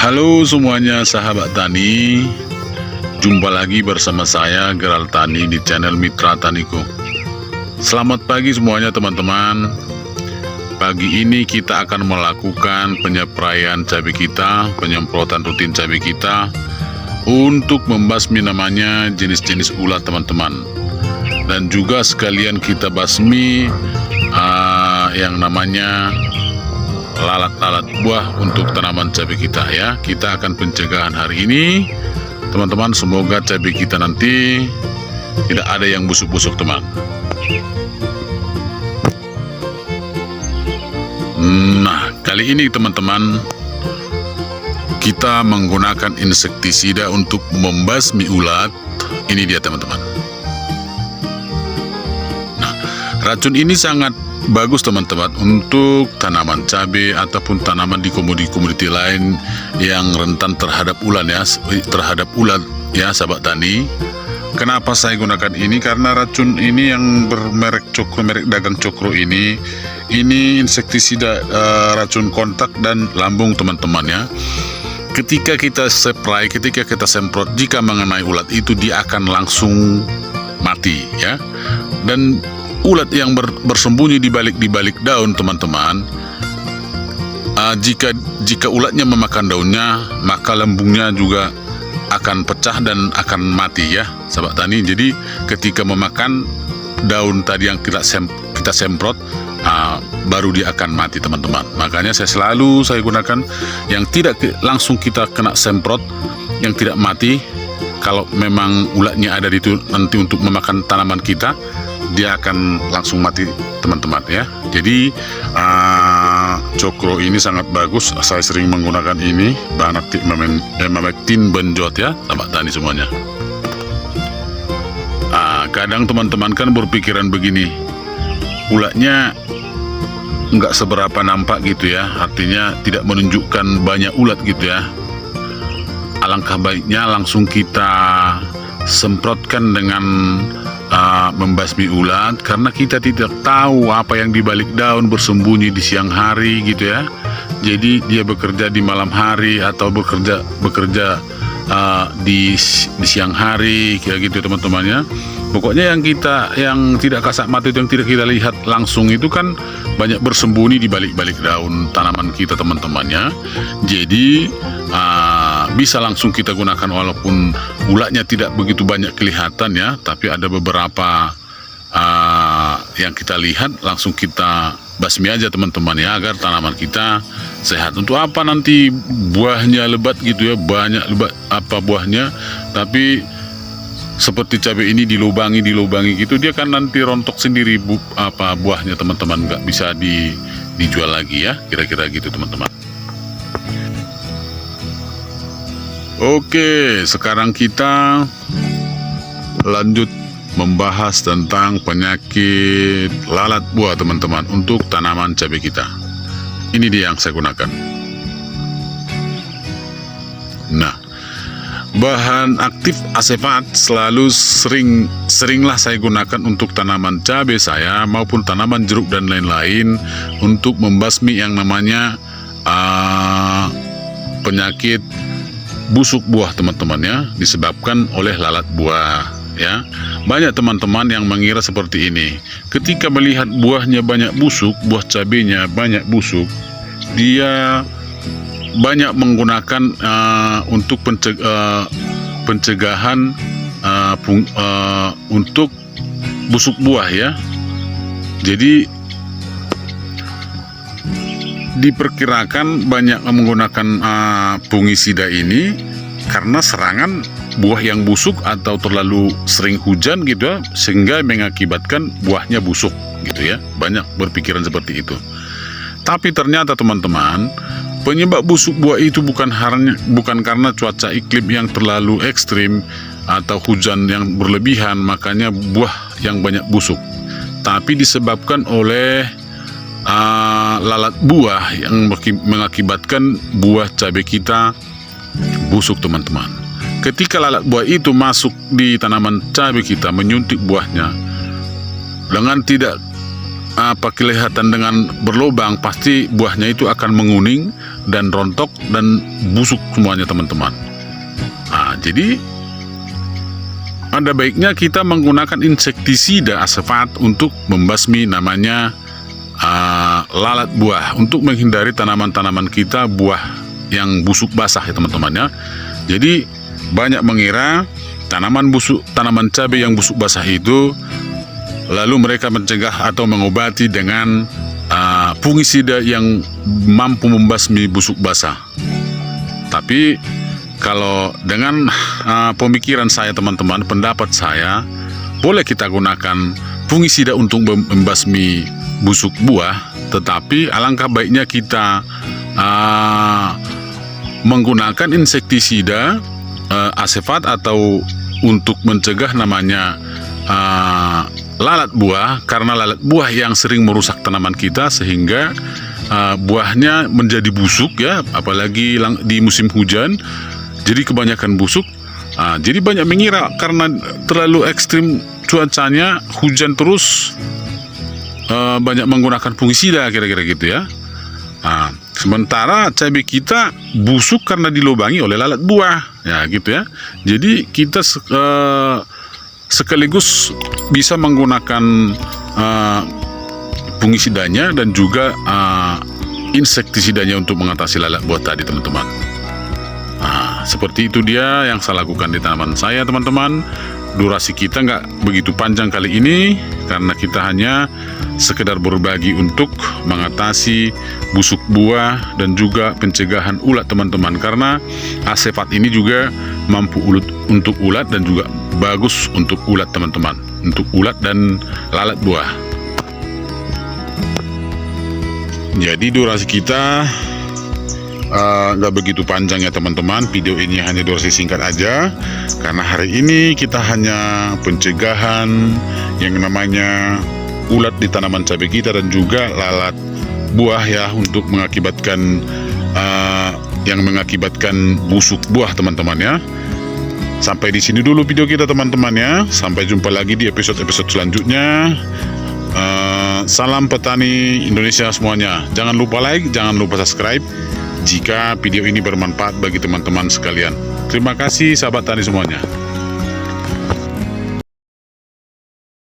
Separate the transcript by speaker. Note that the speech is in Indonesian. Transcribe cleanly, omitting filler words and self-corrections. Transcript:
Speaker 1: Halo semuanya sahabat tani, jumpa lagi bersama saya Gerald Tani di channel Mitra Taniku. Selamat pagi semuanya teman-teman. Pagi ini kita akan melakukan penyepraian cabai kita, penyemprotan rutin cabai kita untuk membasmi namanya jenis-jenis ulat teman-teman. Dan juga sekalian kita basmi yang namanya lalat-lalat buah untuk tanaman cabai kita ya. Kita akan pencegahan hari ini teman-teman. Semoga cabai kita nanti tidak ada yang busuk-busuk teman. Nah, kali ini teman-teman kita menggunakan insektisida untuk membasmi ulat. Ini dia teman-teman. Nah, racun ini sangat bagus teman-teman untuk tanaman cabai ataupun tanaman di komoditi lain yang rentan terhadap ulat ya, sahabat tani. Kenapa saya gunakan ini? Karena racun ini yang bermerek Cokro, merek dagang Cokro ini insektisida racun kontak dan lambung teman-teman ya. Ketika kita spray, ketika kita semprot, jika mengenai ulat itu dia akan langsung mati ya. Dan ulat yang bersembunyi di balik daun teman-teman, jika ulatnya memakan daunnya, maka lembungnya juga akan pecah dan akan mati ya, sahabat tani. Jadi ketika memakan daun tadi yang kita semprot, baru dia akan mati teman-teman. Makanya saya gunakan yang tidak langsung kita kena semprot, yang tidak mati. Kalau memang ulatnya ada di itu nanti untuk memakan tanaman kita, dia akan langsung mati teman-teman ya. Jadi Cokro ini sangat bagus. Saya sering menggunakan ini, bahan aktif memektin benjot ya, sahabat tani semuanya. Kadang teman-teman kan berpikiran begini, ulatnya nggak seberapa nampak gitu ya, artinya tidak menunjukkan banyak ulat gitu ya. Alangkah baiknya langsung kita semprotkan dengan membasmi ulat, karena kita tidak tahu apa yang dibalik daun bersembunyi di siang hari gitu ya. Jadi dia bekerja di malam hari atau bekerja di siang hari kayak gitu teman-teman ya. Pokoknya yang tidak kasat mata itu, yang tidak kita lihat langsung itu kan banyak bersembunyi di balik daun tanaman kita teman-teman ya. Jadi bisa langsung kita gunakan walaupun ulatnya tidak begitu banyak kelihatan ya, tapi ada beberapa yang kita lihat langsung kita basmi aja teman-teman ya, agar tanaman kita sehat. Untuk apa nanti buahnya lebat gitu ya, banyak lebat apa buahnya, tapi seperti cabai ini dilubangi gitu, dia kan nanti rontok sendiri buahnya teman-teman, nggak bisa dijual lagi ya, kira-kira gitu teman-teman. Oke, sekarang kita lanjut membahas tentang penyakit lalat buah teman-teman untuk tanaman cabai kita. Ini dia yang saya gunakan. Nah, bahan aktif asefat selalu seringlah saya gunakan untuk tanaman cabai saya maupun tanaman jeruk dan lain-lain untuk membasmi yang namanya penyakit busuk buah teman-teman ya, disebabkan oleh lalat buah ya. Banyak teman-teman yang mengira seperti ini, ketika melihat buahnya banyak busuk, buah cabainya banyak busuk, dia banyak menggunakan untuk pencegahan untuk busuk buah ya. Jadi diperkirakan banyak menggunakan fungisida ini karena serangan buah yang busuk atau terlalu sering hujan gitu ya, sehingga mengakibatkan buahnya busuk gitu ya. Banyak berpikiran seperti itu. Tapi ternyata teman-teman, penyebab busuk buah itu bukan karena cuaca iklim yang terlalu ekstrim atau hujan yang berlebihan makanya buah yang banyak busuk, tapi disebabkan oleh lalat buah yang mengakibatkan buah cabai kita busuk teman-teman. Ketika lalat buah itu masuk di tanaman cabai kita, menyuntik buahnya dengan tidak kelihatan dengan berlubang, pasti buahnya itu akan menguning dan rontok dan busuk semuanya teman-teman. Jadi ada baiknya kita menggunakan insektisida asefat untuk membasmi namanya lalat buah, untuk menghindari tanaman-tanaman kita buah yang busuk basah ya teman-teman ya. Jadi banyak mengira tanaman cabai yang busuk basah itu lalu mereka mencegah atau mengobati dengan fungisida yang mampu membasmi busuk basah. Tapi kalau dengan pemikiran saya teman-teman, pendapat saya, boleh kita gunakan fungisida untuk membasmi busuk buah, tetapi alangkah baiknya kita menggunakan insektisida asefat atau untuk mencegah namanya lalat buah, karena lalat buah yang sering merusak tanaman kita sehingga buahnya menjadi busuk ya, apalagi di musim hujan, jadi kebanyakan busuk. Jadi banyak mengira karena terlalu ekstrim cuacanya, hujan terus, banyak menggunakan fungisida kira-kira gitu ya. Sementara cabai kita busuk karena dilubangi oleh lalat buah ya gitu ya. Jadi kita sekaligus bisa menggunakan fungisidanya dan juga insektisidanya untuk mengatasi lalat buah tadi teman-teman. Seperti itu dia yang saya lakukan di tanaman saya teman-teman. Durasi kita nggak begitu panjang kali ini karena kita hanya sekedar berbagi untuk mengatasi busuk buah dan juga pencegahan ulat teman-teman, karena asefat ini juga mampu untuk ulat dan juga bagus untuk ulat teman-teman, untuk ulat dan lalat buah. Jadi durasi kita nggak begitu panjang ya teman-teman. Video ini hanya durasi singkat aja karena hari ini kita hanya pencegahan yang namanya ulat di tanaman cabai kita dan juga lalat buah ya, untuk mengakibatkan busuk buah teman-teman ya. Sampai di sini dulu video kita teman-teman ya. Sampai jumpa lagi di episode-episode selanjutnya. Salam petani Indonesia semuanya. Jangan lupa like, jangan lupa subscribe jika video ini bermanfaat bagi teman-teman sekalian. Terima kasih sahabat tani semuanya.